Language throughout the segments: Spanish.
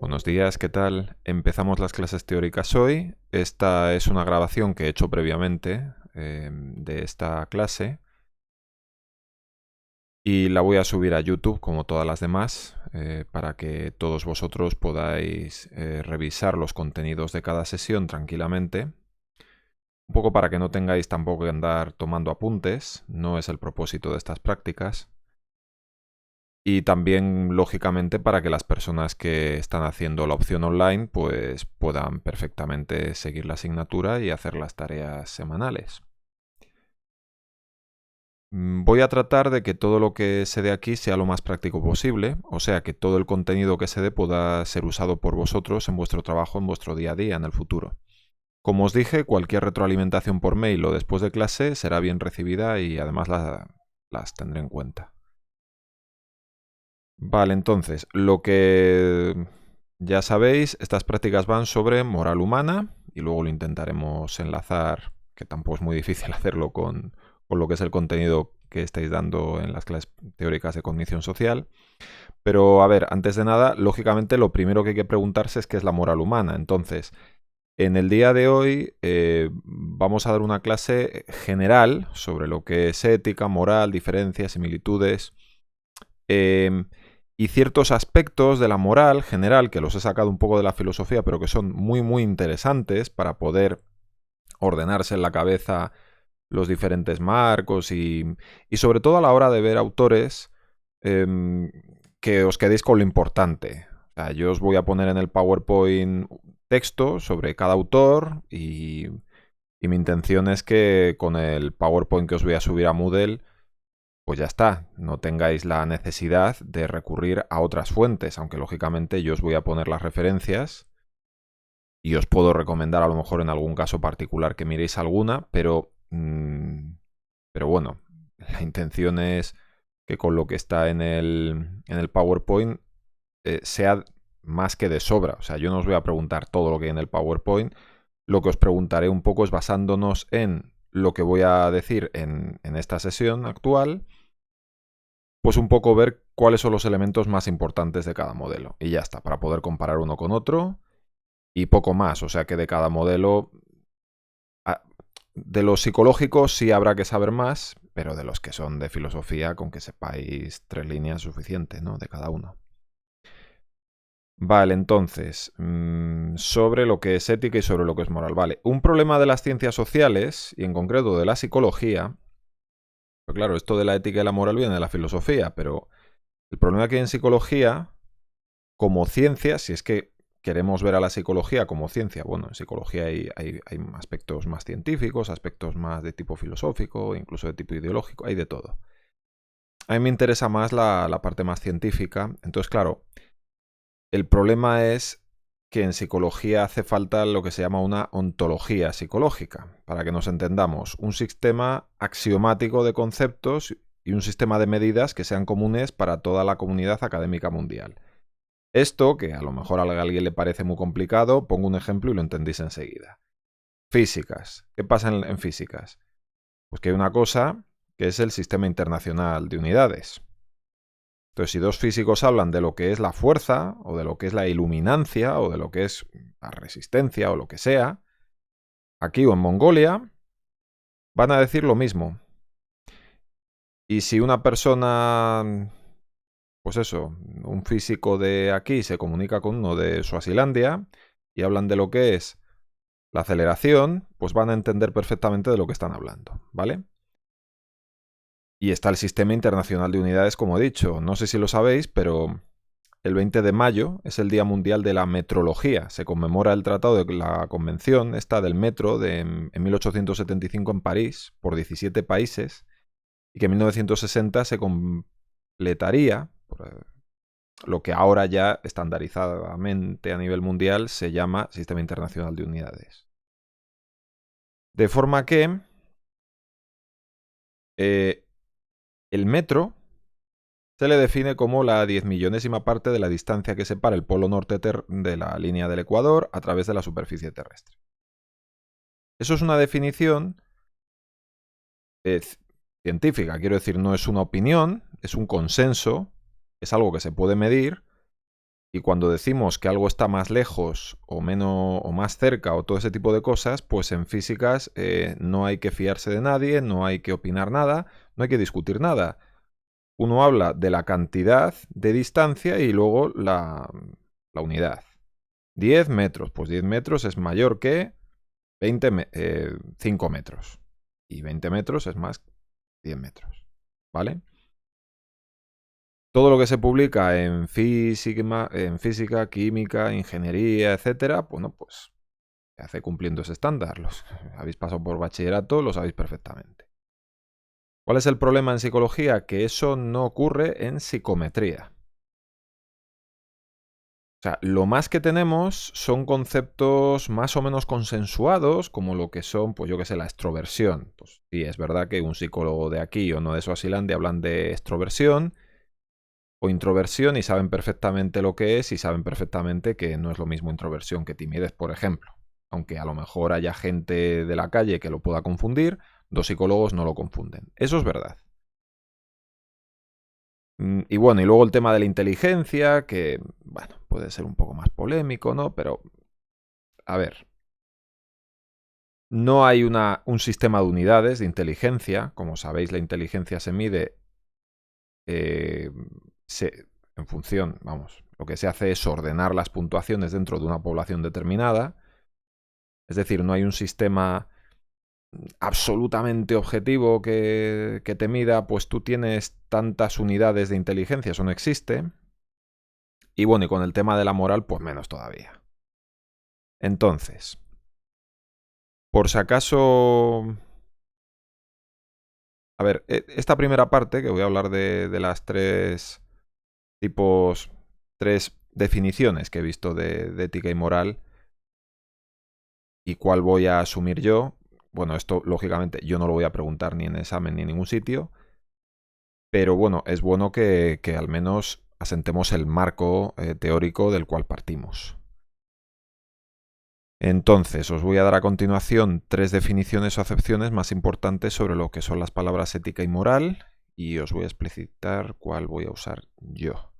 Buenos días, ¿qué tal? Empezamos las clases teóricas hoy. Esta es una grabación que he hecho previamente de esta clase y la voy a subir a YouTube como todas las demás para que todos vosotros podáis revisar los contenidos de cada sesión tranquilamente. Un poco para que no tengáis tampoco que andar tomando apuntes, no es el propósito de estas prácticas. Y también, lógicamente, para que las personas que están haciendo la opción online pues puedan perfectamente seguir la asignatura y hacer las tareas semanales. Voy a tratar de que todo lo que se dé aquí sea lo más práctico posible, o sea, que todo el contenido que se dé pueda ser usado por vosotros en vuestro trabajo, en vuestro día a día, en el futuro. Como os dije, cualquier retroalimentación por mail o después de clase será bien recibida y además las tendré en cuenta. Vale, entonces, lo que ya sabéis, estas prácticas van sobre moral humana y luego lo intentaremos enlazar, que tampoco es muy difícil hacerlo con lo que es el contenido que estáis dando en las clases teóricas de cognición social. Pero a ver, antes de nada, lógicamente lo primero que hay que preguntarse es qué es la moral humana. Entonces, en el día de hoy vamos a dar una clase general sobre lo que es ética, moral, diferencias, similitudes. Y ciertos aspectos de la moral general, que los he sacado un poco de la filosofía, pero que son muy, muy interesantes para poder ordenarse en la cabeza los diferentes marcos y sobre todo a la hora de ver autores, que os quedéis con lo importante. O sea, yo os voy a poner en el PowerPoint texto sobre cada autor y mi intención es que con el PowerPoint que os voy a subir a Moodle pues ya está, no tengáis la necesidad de recurrir a otras fuentes, aunque lógicamente yo os voy a poner las referencias y os puedo recomendar a lo mejor en algún caso particular que miréis alguna, pero bueno, la intención es que con lo que está en el PowerPoint sea más que de sobra. O sea, yo no os voy a preguntar todo lo que hay en el PowerPoint, lo que os preguntaré un poco es basándonos en lo que voy a decir en esta sesión actual, pues un poco ver cuáles son los elementos más importantes de cada modelo. Y ya está, para poder comparar uno con otro y poco más. O sea que de cada modelo, de los psicológicos sí habrá que saber más, pero de los que son de filosofía, con que sepáis 3 líneas es suficiente, ¿no? De cada uno. Vale, entonces, sobre lo que es ética y sobre lo que es moral. Vale, un problema de las ciencias sociales, y en concreto de la psicología, pero claro, esto de la ética y la moral viene de la filosofía, pero el problema que hay en psicología, como ciencia, si es que queremos ver a la psicología como ciencia, bueno, en psicología hay aspectos más científicos, aspectos más de tipo filosófico, incluso de tipo ideológico, hay de todo. A mí me interesa más la parte más científica, entonces claro, el problema es que en psicología hace falta lo que se llama una ontología psicológica, para que nos entendamos, un sistema axiomático de conceptos y un sistema de medidas que sean comunes para toda la comunidad académica mundial. Esto, que a lo mejor a alguien le parece muy complicado, pongo un ejemplo y lo entendéis enseguida. Físicas. ¿Qué pasa en físicas? Pues que hay una cosa que es el Sistema Internacional de Unidades. Entonces, si dos físicos hablan de lo que es la fuerza, o de lo que es la iluminancia, o de lo que es la resistencia, o lo que sea, aquí o en Mongolia, van a decir lo mismo. Y si una persona, pues eso, un físico de aquí se comunica con uno de Suazilandia y hablan de lo que es la aceleración, pues van a entender perfectamente de lo que están hablando, ¿vale? Y está el Sistema Internacional de Unidades, como he dicho. No sé si lo sabéis, pero el 20 de mayo es el Día Mundial de la Metrología. Se conmemora el tratado de la Convención esta del Metro en 1875 en París por 17 países y que en 1960 se completaría lo que ahora ya estandarizadamente a nivel mundial se llama Sistema Internacional de Unidades. De forma que el metro se le define como la 10.000.000ª parte de la distancia que separa el polo norte de la línea del Ecuador a través de la superficie terrestre. Eso es una definición científica, quiero decir, no es una opinión, es un consenso, es algo que se puede medir Y cuando decimos que algo está más lejos o menos o más cerca o todo ese tipo de cosas, pues en físicas no hay que fiarse de nadie, no hay que opinar nada, no hay que discutir nada. Uno habla de la cantidad de distancia y luego la unidad. 10 metros, pues 10 metros es mayor que 5 metros. Y 20 metros es más que 10 metros. ¿Vale? Todo lo que se publica en física, química, ingeniería, etcétera, bueno, pues se hace cumpliendo ese estándar. Los habéis pasado por bachillerato, lo sabéis perfectamente. ¿Cuál es el problema en psicología? Que eso no ocurre en psicometría. O sea, lo más que tenemos son conceptos más o menos consensuados, como lo que son, pues yo qué sé, la extroversión. Pues sí, es verdad que un psicólogo de aquí o no de Suazilandia hablan de extroversión o introversión y saben perfectamente lo que es y saben perfectamente que no es lo mismo introversión que timidez, por ejemplo. Aunque a lo mejor haya gente de la calle que lo pueda confundir, dos psicólogos no lo confunden. Eso es verdad. Y bueno, y luego el tema de la inteligencia, que, bueno, puede ser un poco más polémico, ¿no? Pero, a ver, no hay un sistema de unidades de inteligencia. Como sabéis, la inteligencia se mide eh, en función, vamos, lo que se hace es ordenar las puntuaciones dentro de una población determinada. Es decir, no hay un sistema absolutamente objetivo que te mida, pues tú tienes tantas unidades de inteligencia, eso no existe. Y bueno, y con el tema de la moral, pues menos todavía. Entonces, por si acaso... A ver, esta primera parte, que voy a hablar de las tres definiciones que he visto de ética y moral, y cuál voy a asumir yo. Bueno, esto lógicamente yo no lo voy a preguntar ni en examen ni en ningún sitio, pero bueno, es bueno que al menos asentemos el marco teórico del cual partimos. Entonces, os voy a dar a continuación tres definiciones o acepciones más importantes sobre lo que son las palabras ética y moral, y os voy a explicitar cuál voy a usar yo.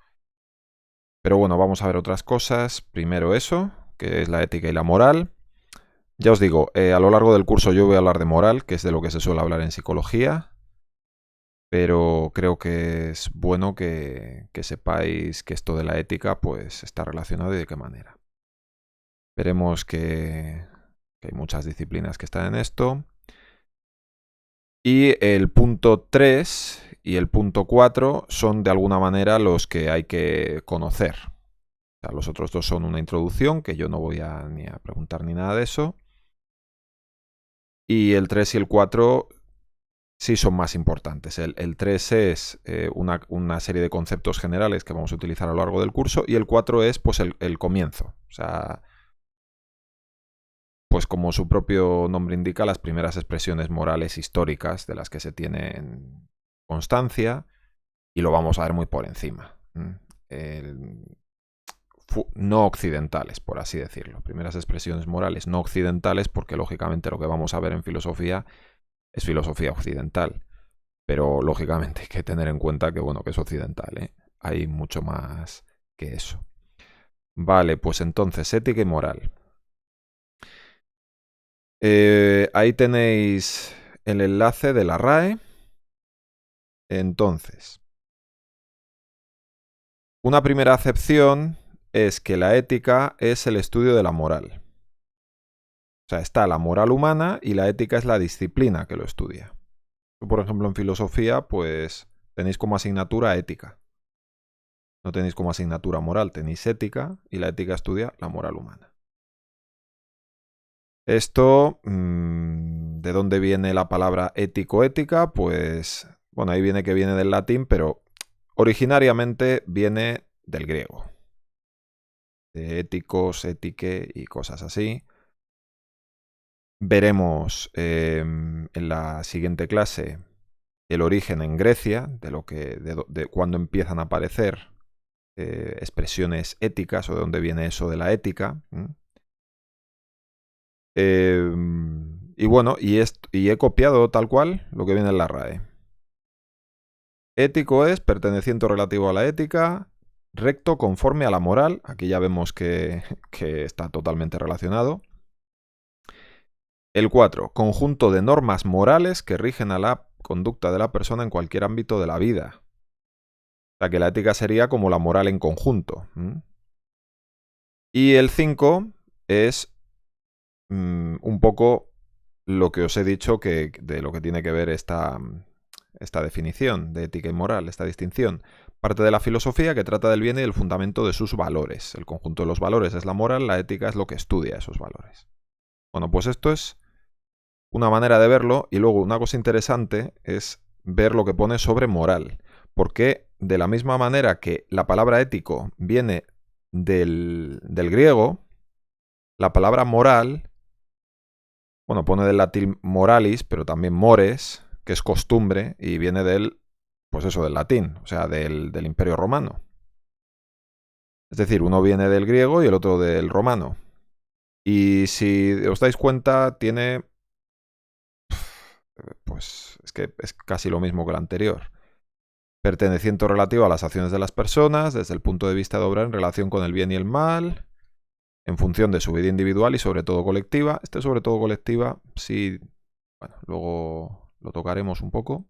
Pero bueno, vamos a ver otras cosas. Primero eso, que es la ética y la moral. Ya os digo, a lo largo del curso yo voy a hablar de moral, que es de lo que se suele hablar en psicología, pero creo que es bueno que sepáis que esto de la ética pues está relacionado y de qué manera. Veremos que hay muchas disciplinas que están en esto. Y el punto 3 y el punto 4 son de alguna manera los que hay que conocer. O sea, los otros dos son una introducción, que yo no voy ni a preguntar ni nada de eso. Y el 3 y el 4 sí son más importantes. El 3 es una serie de conceptos generales que vamos a utilizar a lo largo del curso, y el 4 es pues el comienzo. O sea, pues como su propio nombre indica, las primeras expresiones morales históricas de las que se tienen constancia, y lo vamos a ver muy por encima. No occidentales, por así decirlo. Primeras expresiones morales no occidentales, porque lógicamente lo que vamos a ver en filosofía es filosofía occidental. Pero lógicamente hay que tener en cuenta que, bueno, que es occidental, ¿eh? Hay mucho más que eso. Vale, pues entonces, ética y moral. Ahí tenéis el enlace de la RAE. Entonces, una primera acepción es que la ética es el estudio de la moral. O sea, está la moral humana y la ética es la disciplina que lo estudia. Por ejemplo, en filosofía, pues tenéis como asignatura ética. No tenéis como asignatura moral, tenéis ética, y la ética estudia la moral humana. Esto, ¿de dónde viene la palabra ético-ética? Pues, bueno, ahí viene que viene del latín, pero originariamente viene del griego. De éticos, étique y cosas así. Veremos en la siguiente clase el origen en Grecia, de cuándo empiezan a aparecer expresiones éticas, o de dónde viene eso de la ética. Y bueno, y he copiado tal cual lo que viene en la RAE. Ético es perteneciente o relativo a la ética, recto conforme a la moral. Aquí ya vemos que está totalmente relacionado. El 4, conjunto de normas morales que rigen a la conducta de la persona en cualquier ámbito de la vida. O sea, que la ética sería como la moral en conjunto. Y el 5 es un poco lo que os he dicho de lo que tiene que ver esta definición de ética y moral, esta distinción. Parte de la filosofía que trata del bien y del fundamento de sus valores. El conjunto de los valores es la moral, la ética es lo que estudia esos valores. Bueno, pues esto es una manera de verlo, y luego una cosa interesante es ver lo que pone sobre moral. Porque de la misma manera que la palabra ético viene del griego, la palabra moral, bueno, pone del latín moralis, pero también mores, que es costumbre, y viene del, pues eso, del latín, o sea, del Imperio Romano. Es decir, uno viene del griego y el otro del romano. Y si os dais cuenta, tiene, pues es que es casi lo mismo que el anterior. Perteneciente o relativo a las acciones de las personas, desde el punto de vista de obrar en relación con el bien y el mal, en función de su vida individual y sobre todo colectiva. Este sobre todo colectiva, sí, bueno, luego lo tocaremos un poco.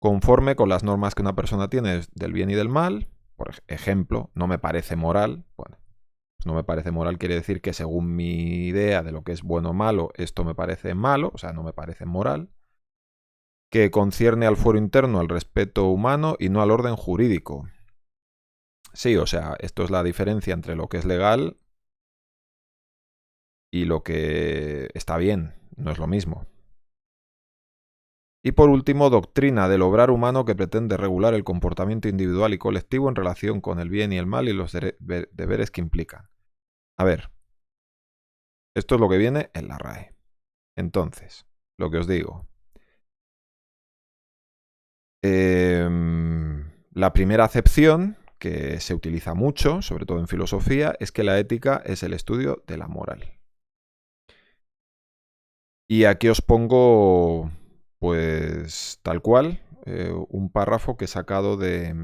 Conforme con las normas que una persona tiene del bien y del mal. Por ejemplo, no me parece moral. Bueno, pues no me parece moral quiere decir que según mi idea de lo que es bueno o malo, esto me parece malo, o sea, no me parece moral. Que concierne al fuero interno, al respeto humano y no al orden jurídico. Sí, o sea, esto es la diferencia entre lo que es legal y lo que está bien, no es lo mismo. Y por último, doctrina del obrar humano que pretende regular el comportamiento individual y colectivo en relación con el bien y el mal y los deberes que implican. A ver, esto es lo que viene en la RAE. Entonces, lo que os digo. La primera acepción, que se utiliza mucho, sobre todo en filosofía, es que la ética es el estudio de la moral. Y aquí os pongo, pues tal cual, un párrafo que he sacado de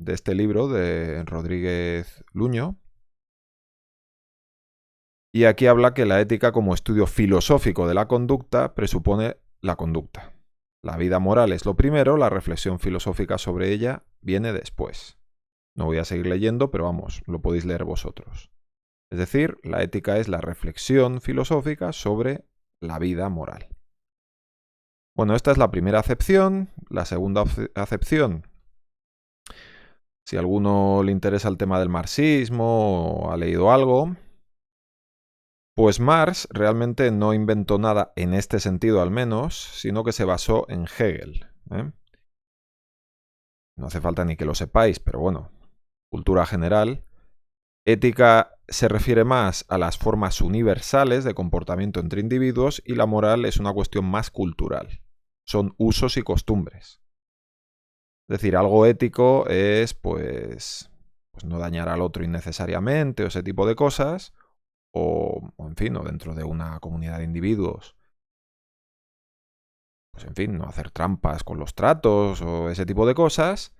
este libro de Rodríguez Luño. Y aquí habla que la ética como estudio filosófico de la conducta presupone la conducta. La vida moral es lo primero, la reflexión filosófica sobre ella viene después. No voy a seguir leyendo, pero vamos, lo podéis leer vosotros. Es decir, la ética es la reflexión filosófica sobre la vida moral. Bueno, esta es la primera acepción. La segunda acepción, si a alguno le interesa el tema del marxismo o ha leído algo, pues Marx realmente no inventó nada en este sentido al menos, sino que se basó en Hegel. No hace falta ni que lo sepáis, pero bueno, cultura general. Ética se refiere más a las formas universales de comportamiento entre individuos y la moral es una cuestión más cultural. Son usos y costumbres. Es decir, algo ético es, pues no dañar al otro innecesariamente o ese tipo de cosas, o en fin, o dentro de una comunidad de individuos, pues en fin, no hacer trampas con los tratos o ese tipo de cosas.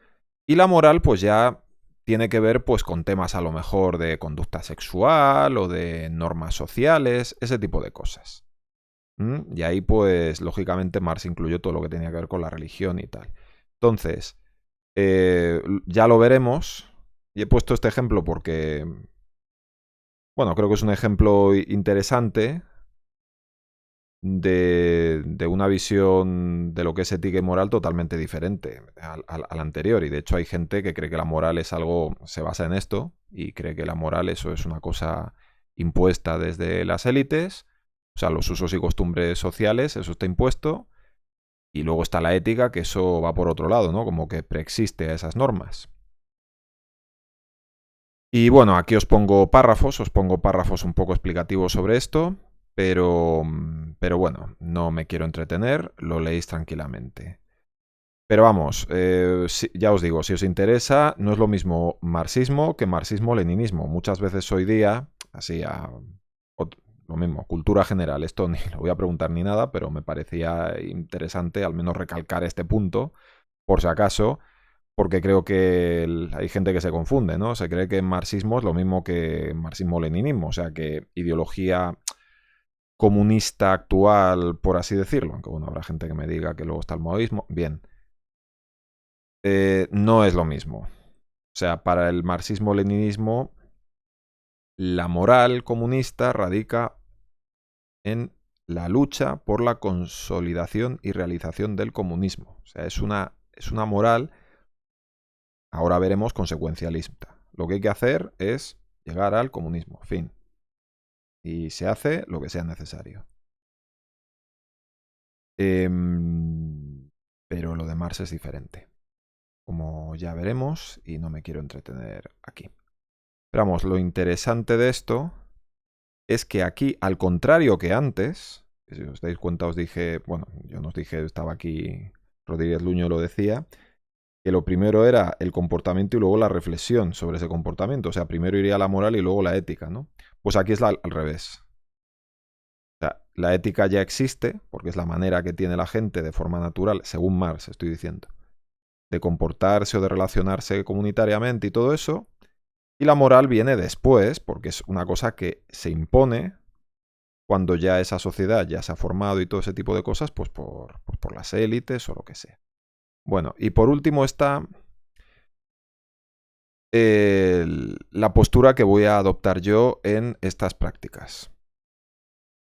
Y la moral, pues ya tiene que ver pues con temas a lo mejor de conducta sexual o de normas sociales, ese tipo de cosas. Y ahí pues lógicamente Marx incluyó todo lo que tenía que ver con la religión y tal. Entonces, ya lo veremos. Y he puesto este ejemplo porque, bueno, creo que es un ejemplo interesante de una visión de lo que es ética y moral totalmente diferente al anterior. Y de hecho hay gente que cree que la moral es algo, se basa en esto, y cree que la moral eso es una cosa impuesta desde las élites, o sea, los usos y costumbres sociales, eso está impuesto, y luego está la ética, que eso va por otro lado, ¿no? Como que preexiste a esas normas. Y bueno, aquí os pongo párrafos un poco explicativos sobre esto, pero bueno, no me quiero entretener, lo leéis tranquilamente. Pero vamos, ya os digo, si os interesa, no es lo mismo marxismo que marxismo-leninismo. Muchas veces hoy día, así lo mismo, cultura general, esto ni lo voy a preguntar ni nada, pero me parecía interesante al menos recalcar este punto, por si acaso, porque creo que hay gente que se confunde, ¿no? Se cree que marxismo es lo mismo que marxismo-leninismo, o sea, que ideología comunista actual, por así decirlo, aunque bueno, habrá gente que me diga que luego está el maoísmo. Bien, no es lo mismo. O sea, para el marxismo-leninismo, la moral comunista radica en la lucha por la consolidación y realización del comunismo. O sea, es una moral, ahora veremos, consecuencialista. Lo que hay que hacer es llegar al comunismo, fin. Y se hace lo que sea necesario. Pero lo de Marx es diferente, como ya veremos, y no me quiero entretener aquí. Pero vamos, lo interesante de esto es que aquí, al contrario que antes, si os dais cuenta os dije, bueno, yo no os dije, estaba aquí, Rodríguez Luño lo decía, que lo primero era el comportamiento y luego la reflexión sobre ese comportamiento. O sea, primero iría la moral y luego la ética, ¿no? Pues aquí es al revés. O sea, la ética ya existe, porque es la manera que tiene la gente de forma natural, según Marx estoy diciendo, de comportarse o de relacionarse comunitariamente y todo eso. Y la moral viene después, porque es una cosa que se impone cuando ya esa sociedad ya se ha formado y todo ese tipo de cosas, pues por las élites o lo que sea. Bueno, y por último está la postura que voy a adoptar yo en estas prácticas.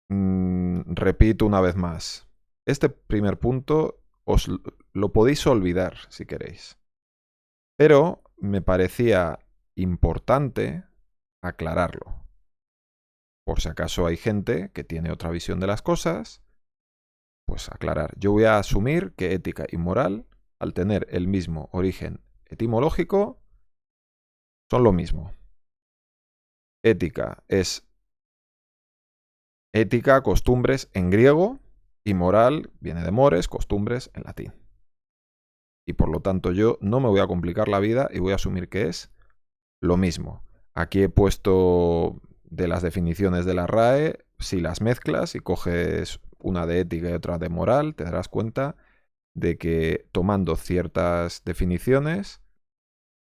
Repito una vez más, este primer punto os lo podéis olvidar si queréis, pero me parecía importante aclararlo, por si acaso hay gente que tiene otra visión de las cosas, pues aclarar. Yo voy a asumir que ética y moral, al tener el mismo origen etimológico, son lo mismo. Ética es ética, costumbres en griego, y moral viene de mores, costumbres en latín. Y por lo tanto yo no me voy a complicar la vida y voy a asumir que es lo mismo. Aquí he puesto de las definiciones de la RAE, si las mezclas y coges una de ética y otra de moral, te darás cuenta de que tomando ciertas definiciones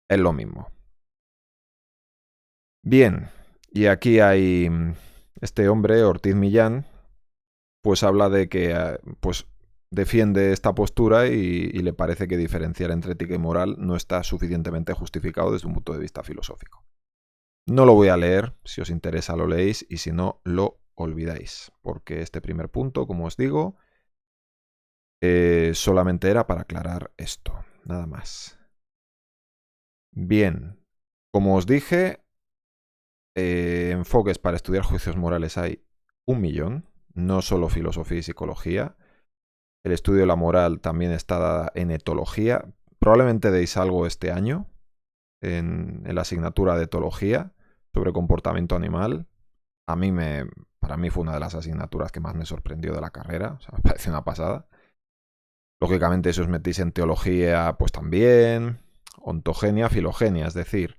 es lo mismo. Bien, y aquí hay este hombre, Ortiz Millán, pues habla de que pues defiende esta postura y le parece que diferenciar entre ética y moral no está suficientemente justificado desde un punto de vista filosófico. No lo voy a leer, si os interesa lo leéis y si no lo olvidáis, porque este primer punto, como os digo, solamente era para aclarar esto, nada más. Bien, como os dije, enfoques para estudiar juicios morales hay 1.000.000, no solo filosofía y psicología. El estudio de la moral también está dada en etología. Probablemente deis algo este año en la asignatura de etología sobre comportamiento animal. Para mí fue una de las asignaturas que más me sorprendió de la carrera. O sea, me parece una pasada. Lógicamente, si os metéis en teología, pues también. Ontogenia, filogenia, es decir,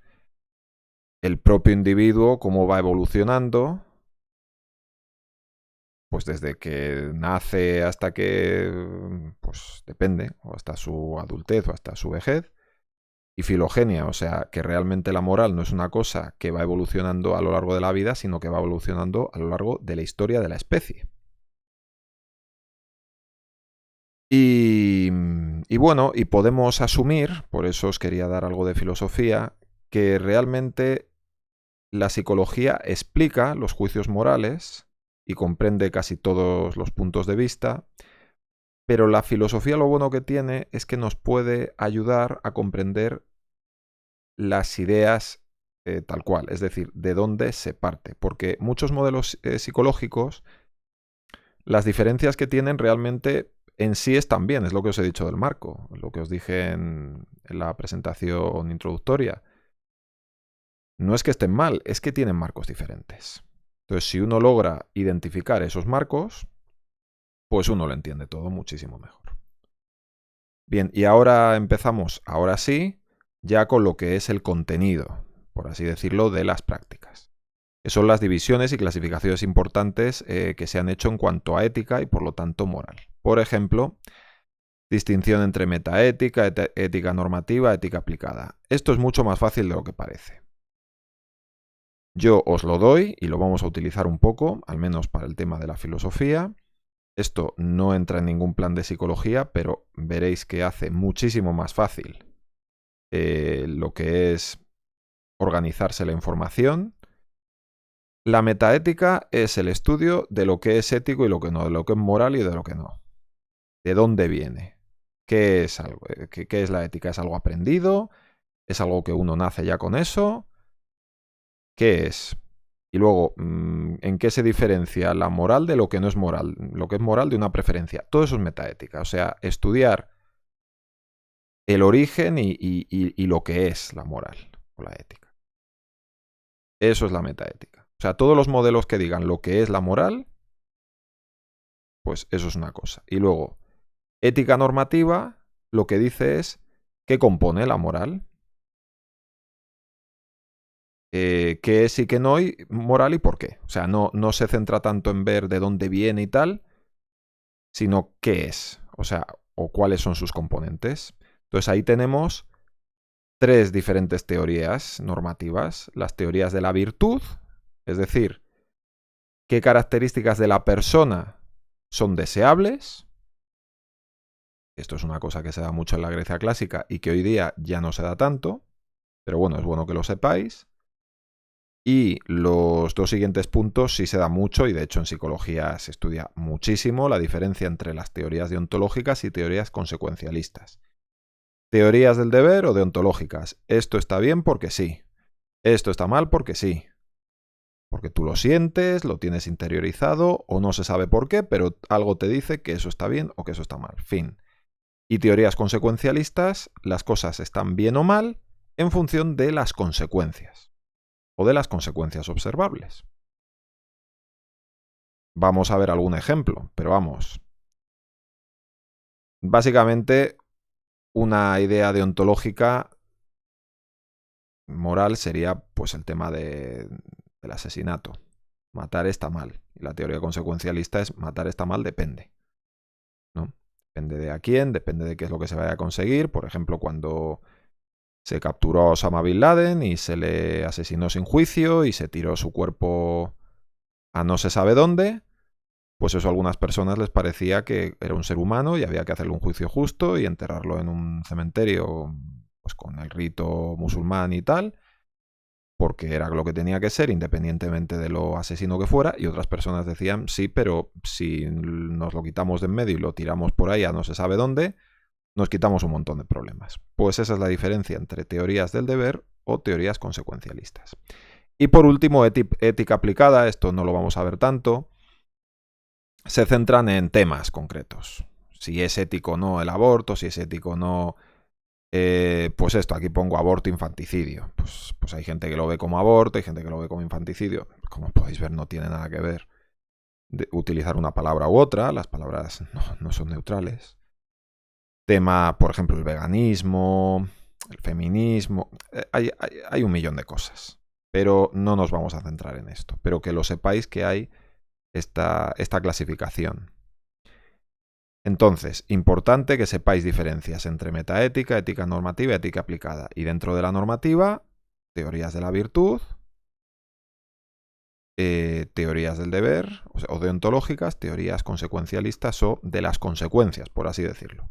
el propio individuo, cómo va evolucionando, pues desde que nace hasta que, pues depende, o hasta su adultez o hasta su vejez. Y filogenia, o sea, que realmente la moral no es una cosa que va evolucionando a lo largo de la vida, sino que va evolucionando a lo largo de la historia de la especie. Y bueno, y podemos asumir, por eso os quería dar algo de filosofía, que realmente la psicología explica los juicios morales y comprende casi todos los puntos de vista, pero la filosofía lo bueno que tiene es que nos puede ayudar a comprender las ideas tal cual, es decir, de dónde se parte, porque muchos modelos psicológicos, las diferencias que tienen realmente en sí están bien, es lo que os he dicho del marco, lo que os dije en la presentación introductoria. No es que estén mal, es que tienen marcos diferentes. Entonces, si uno logra identificar esos marcos, pues uno lo entiende todo muchísimo mejor. Bien, y ahora empezamos, ahora sí, ya con lo que es el contenido, por así decirlo, de las prácticas. Que son las divisiones y clasificaciones importantes que se han hecho en cuanto a ética y por lo tanto moral. Por ejemplo, Distinción entre metaética, ética normativa, ética aplicada. Esto es mucho más fácil de lo que parece. Yo os lo doy y lo vamos a utilizar un poco, al menos para el tema de la filosofía. Esto no entra en ningún plan de psicología, pero veréis que hace muchísimo más fácil lo que es organizarse la información. La metaética es el estudio de lo que es ético y lo que no, de lo que es moral y de lo que no. ¿De dónde viene? ¿Qué es algo? ¿Qué es la ética? ¿Es algo aprendido? ¿Es algo que uno nace ya con eso? ¿Qué es? Y luego, ¿en qué se diferencia la moral de lo que no es moral? Lo que es moral de una preferencia. Todo eso es metaética. O sea, estudiar el origen y lo que es la moral o la ética. Eso es la metaética. O sea, todos los modelos que digan lo que es la moral, pues eso es una cosa. Y luego, ética normativa, lo que dice es qué compone la moral. Qué es y qué no hay moral y por qué. O sea, no se centra tanto en ver de dónde viene y tal, sino qué es, o sea, o cuáles son sus componentes. Entonces ahí tenemos tres diferentes teorías normativas. Las teorías de la virtud, es decir, qué características de la persona son deseables. Esto es una cosa que se da mucho en la Grecia clásica y que hoy día ya no se da tanto, pero bueno, es bueno que lo sepáis. Y los dos siguientes puntos sí se da mucho, y de hecho en psicología se estudia muchísimo la diferencia entre las teorías deontológicas y teorías consecuencialistas. Teorías del deber o deontológicas. Esto está bien porque sí. Esto está mal porque sí. Porque tú lo sientes, lo tienes interiorizado o no se sabe por qué, pero algo te dice que eso está bien o que eso está mal. Fin. Y teorías consecuencialistas, las cosas están bien o mal en función de las consecuencias o de las consecuencias observables. Vamos a ver algún ejemplo, pero vamos. Básicamente, una idea deontológica moral sería pues el tema del asesinato. Matar está mal. Y la teoría consecuencialista es matar está mal, depende. ¿No? Depende de a quién, depende de qué es lo que se vaya a conseguir. Por ejemplo, cuando se capturó a Osama Bin Laden y se le asesinó sin juicio y se tiró su cuerpo a no se sabe dónde, pues eso a algunas personas les parecía que era un ser humano y había que hacerle un juicio justo y enterrarlo en un cementerio pues con el rito musulmán y tal, porque era lo que tenía que ser independientemente de lo asesino que fuera, y otras personas decían, sí, pero si nos lo quitamos de en medio y lo tiramos por ahí a no se sabe dónde, nos quitamos un montón de problemas. Pues esa es la diferencia entre teorías del deber o teorías consecuencialistas. Y por último, ética aplicada, esto no lo vamos a ver tanto, se centran en temas concretos. Si es ético o no el aborto, si es ético o no... pues esto, aquí pongo aborto, infanticidio. Pues hay gente que lo ve como aborto, hay gente que lo ve como infanticidio. Como podéis ver, no tiene nada que ver de utilizar una palabra u otra. Las palabras no son neutrales. Tema, por ejemplo, el veganismo, el feminismo. Hay un millón de cosas. Pero no nos vamos a centrar en esto. Pero que lo sepáis que hay esta clasificación. Entonces, importante que sepáis diferencias entre metaética, ética normativa y ética aplicada. Y dentro de la normativa, teorías de la virtud, teorías del deber, o deontológicas, teorías consecuencialistas o de las consecuencias, por así decirlo.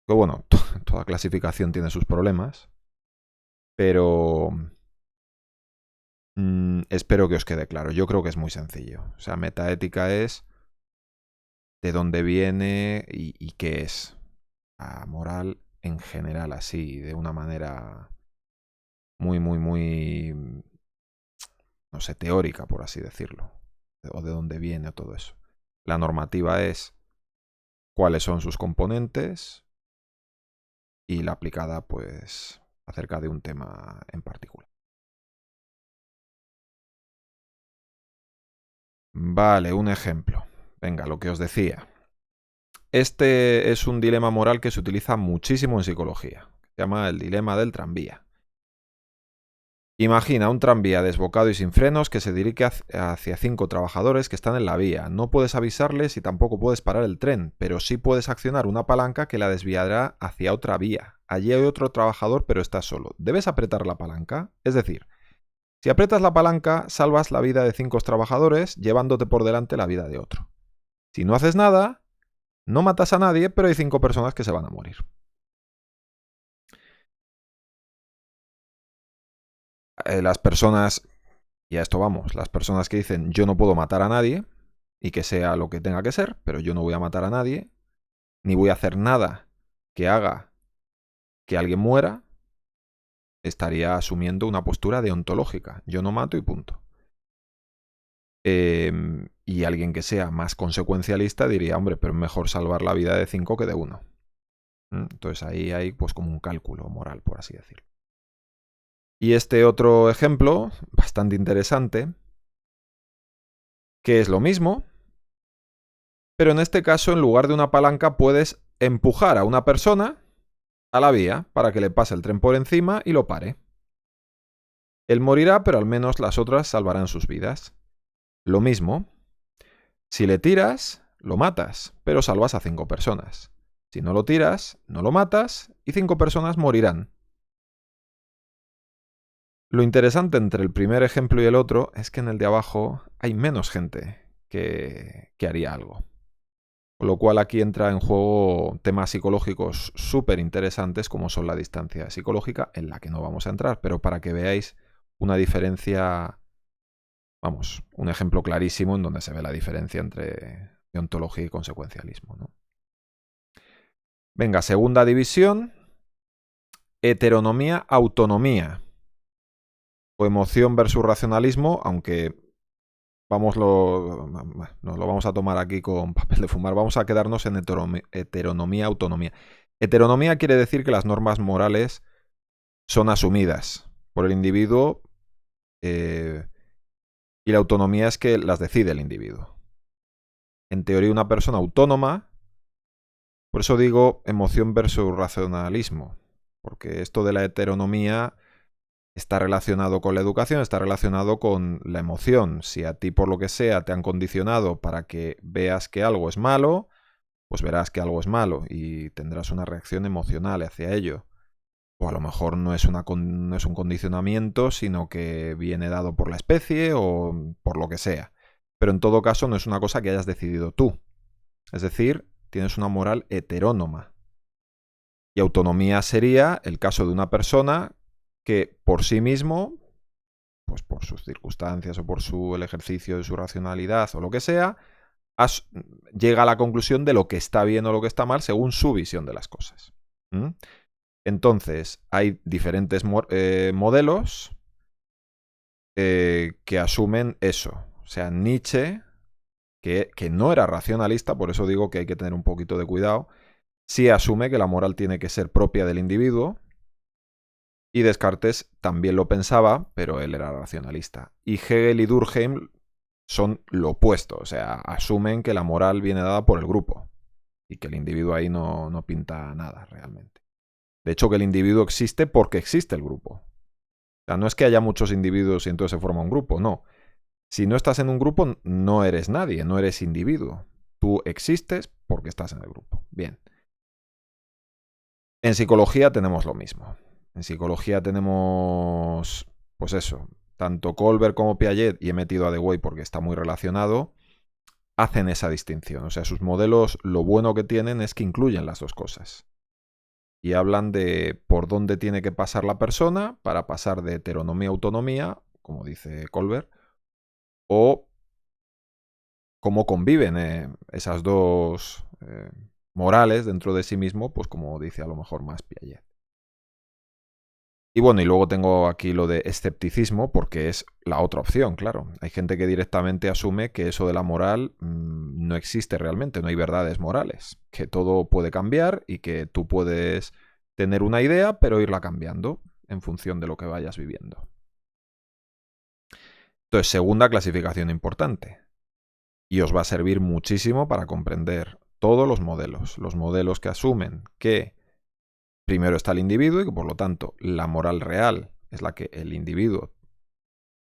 Que bueno, toda clasificación tiene sus problemas, pero espero que os quede claro. Yo creo que es muy sencillo. O sea, metaética es de dónde viene y qué es. A moral en general, así, de una manera muy, no sé, teórica, por así decirlo. O de dónde viene o todo eso. La normativa es cuáles son sus componentes y la aplicada, pues, acerca de un tema en particular. Vale, un ejemplo. Venga, lo que os decía. Este es un dilema moral que se utiliza muchísimo en psicología. Se llama el dilema del tranvía. Imagina un tranvía desbocado y sin frenos que se dirige hacia 5 trabajadores que están en la vía. No puedes avisarles y tampoco puedes parar el tren, pero sí puedes accionar una palanca que la desviará hacia otra vía. Allí hay otro trabajador, pero estás solo. ¿Debes apretar la palanca? Es decir, si aprietas la palanca, salvas la vida de 5 trabajadores, llevándote por delante la vida de otro. Si no haces nada, no matas a nadie, pero hay 5 personas que se van a morir. Las personas, y a esto vamos, las personas que dicen yo no puedo matar a nadie, y que sea lo que tenga que ser, pero yo no voy a matar a nadie, ni voy a hacer nada que haga que alguien muera, estaría asumiendo una postura deontológica. Yo no mato y punto. Y alguien que sea más consecuencialista diría, hombre, pero es mejor salvar la vida de 5 que de 1. Entonces ahí hay pues como un cálculo moral, por así decirlo. Y este otro ejemplo, bastante interesante, que es lo mismo, pero en este caso, en lugar de una palanca, puedes empujar a una persona a la vía para que le pase el tren por encima y lo pare. Él morirá, pero al menos las otras salvarán sus vidas. Lo mismo, si le tiras, lo matas, pero salvas a 5 personas. Si no lo tiras, no lo matas y 5 personas morirán. Lo interesante entre el primer ejemplo y el otro es que en el de abajo hay menos gente que haría algo. Con lo cual aquí entra en juego temas psicológicos súper interesantes como son la distancia psicológica, en la que no vamos a entrar, pero para que veáis una diferencia, vamos, un ejemplo clarísimo en donde se ve la diferencia entre deontología y consecuencialismo, ¿no? Venga, segunda división, heteronomía, autonomía. O emoción versus racionalismo, aunque nos lo vamos a tomar aquí con papel de fumar. Vamos a quedarnos en heteronomía, autonomía. Heteronomía quiere decir que las normas morales son asumidas por el individuo y la autonomía es que las decide el individuo. En teoría, una persona autónoma, por eso digo emoción versus racionalismo, porque esto de la heteronomía está relacionado con la educación, está relacionado con la emoción. Si a ti por lo que sea te han condicionado para que veas que algo es malo, pues verás que algo es malo y tendrás una reacción emocional hacia ello. O a lo mejor no es un condicionamiento, sino que viene dado por la especie o por lo que sea. Pero en todo caso no es una cosa que hayas decidido tú. Es decir, tienes una moral heterónoma. Y autonomía sería el caso de una persona que por sí mismo, pues por sus circunstancias o por el ejercicio de su racionalidad o lo que sea, llega a la conclusión de lo que está bien o lo que está mal según su visión de las cosas. Entonces, hay diferentes modelos que asumen eso. O sea, Nietzsche, que no era racionalista, por eso digo que hay que tener un poquito de cuidado, sí asume que la moral tiene que ser propia del individuo. Y Descartes también lo pensaba, pero él era racionalista. Y Hegel y Durkheim son lo opuesto, o sea, asumen que la moral viene dada por el grupo y que el individuo ahí no pinta nada realmente. De hecho, que el individuo existe porque existe el grupo. O sea, no es que haya muchos individuos y entonces se forma un grupo, no. Si no estás en un grupo, no eres nadie, no eres individuo. Tú existes porque estás en el grupo. Bien. En psicología tenemos lo mismo. En psicología tenemos, pues eso, tanto Kohlberg como Piaget, y he metido a Dewey porque está muy relacionado, hacen esa distinción. O sea, sus modelos, lo bueno que tienen es que incluyen las dos cosas. Y hablan de por dónde tiene que pasar la persona para pasar de heteronomía a autonomía, como dice Kohlberg, o cómo conviven esas dos morales dentro de sí mismo, pues como dice a lo mejor más Piaget. Y bueno, y luego tengo aquí lo de escepticismo, porque es la otra opción, claro. Hay gente que directamente asume que eso de la moral no existe realmente, no hay verdades morales, que todo puede cambiar y que tú puedes tener una idea, pero irla cambiando en función de lo que vayas viviendo. Entonces, segunda clasificación importante. Y os va a servir muchísimo para comprender todos los modelos que asumen que primero está el individuo y que por lo tanto la moral real es la que el individuo,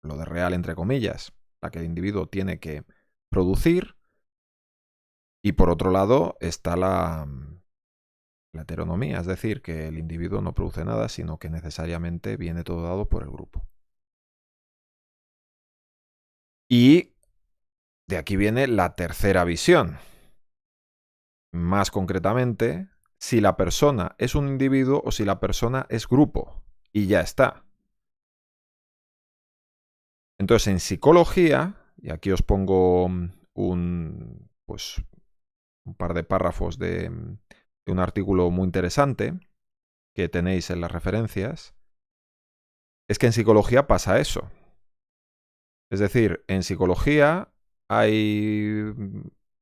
lo de real entre comillas, la que el individuo tiene que producir. Y por otro lado está la heteronomía, es decir, que el individuo no produce nada, sino que necesariamente viene todo dado por el grupo. Y de aquí viene la tercera visión. Más concretamente, si la persona es un individuo o si la persona es grupo. Y ya está. Entonces, en psicología, y aquí os pongo un par de párrafos de un artículo muy interesante que tenéis en las referencias, es que en psicología pasa eso. Es decir, en psicología hay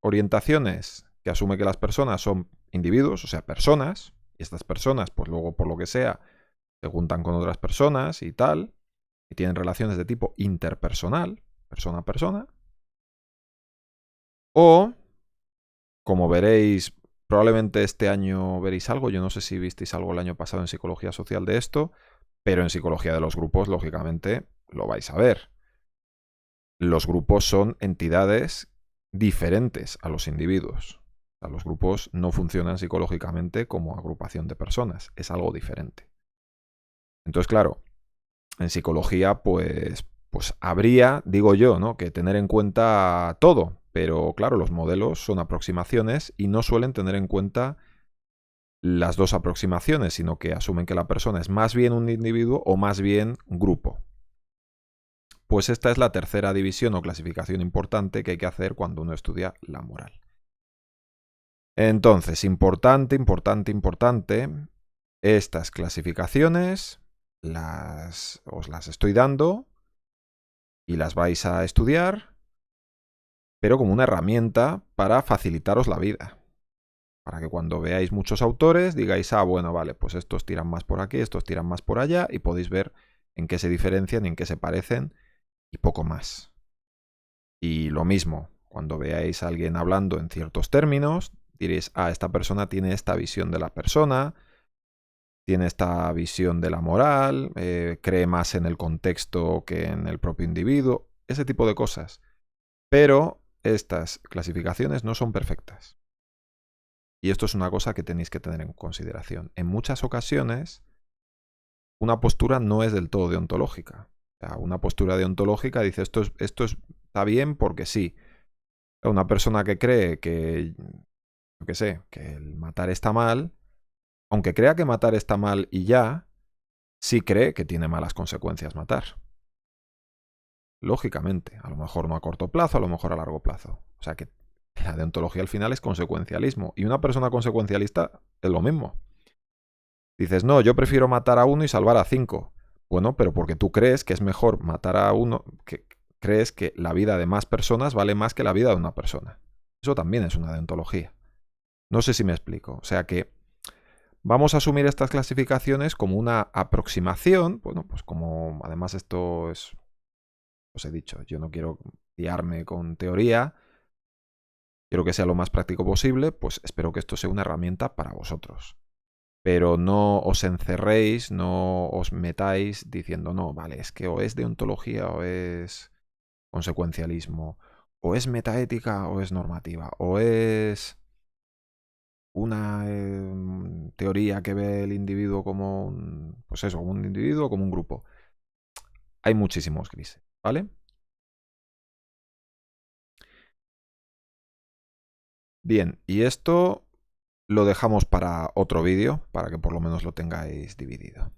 orientaciones que asumen que las personas son individuos, o sea, personas, y estas personas, pues luego, por lo que sea, se juntan con otras personas y tal, y tienen relaciones de tipo interpersonal, persona a persona. O, como veréis, probablemente este año veréis algo, yo no sé si visteis algo el año pasado en psicología social de esto, pero en psicología de los grupos, lógicamente, lo vais a ver. Los grupos son entidades diferentes a los individuos. O sea, los grupos no funcionan psicológicamente como agrupación de personas, es algo diferente. Entonces, claro, en psicología, pues habría, digo yo, ¿no?, que tener en cuenta todo, pero claro, los modelos son aproximaciones y no suelen tener en cuenta las dos aproximaciones, sino que asumen que la persona es más bien un individuo o más bien un grupo. Pues esta es la tercera división o clasificación importante que hay que hacer cuando uno estudia la moral. Entonces, importante, estas clasificaciones os las estoy dando y las vais a estudiar, pero como una herramienta para facilitaros la vida. Para que cuando veáis muchos autores digáis, bueno, vale, pues estos tiran más por aquí, estos tiran más por allá, y podéis ver en qué se diferencian, en qué se parecen, y poco más. Y lo mismo, cuando veáis a alguien hablando en ciertos términos, diréis, esta persona tiene esta visión de la persona, tiene esta visión de la moral, cree más en el contexto que en el propio individuo, ese tipo de cosas. Pero estas clasificaciones no son perfectas. Y esto es una cosa que tenéis que tener en consideración. En muchas ocasiones, una postura no es del todo deontológica. O sea, una postura deontológica dice, esto está bien porque sí. Una persona que cree que, yo qué sé, que el matar está mal, aunque crea que matar está mal y ya, sí cree que tiene malas consecuencias matar. Lógicamente, a lo mejor no a corto plazo, a lo mejor a largo plazo. O sea que la deontología al final es consecuencialismo. Y una persona consecuencialista es lo mismo. Dices, no, yo prefiero matar a uno y salvar a 5. Bueno, pero porque tú crees que es mejor matar a uno, que crees que la vida de más personas vale más que la vida de una persona. Eso también es una deontología. No sé si me explico. O sea que vamos a asumir estas clasificaciones como una aproximación. Bueno, pues como además esto es, os he dicho, yo no quiero guiarme con teoría, quiero que sea lo más práctico posible, pues espero que esto sea una herramienta para vosotros. Pero no os encerréis, no os metáis diciendo, no, vale, es que o es deontología o es consecuencialismo, o es metaética o es normativa, o es una teoría que ve el individuo como un, pues eso, como un individuo o como un grupo. Hay muchísimos grises, ¿vale? Bien, y esto lo dejamos para otro vídeo, para que por lo menos lo tengáis dividido.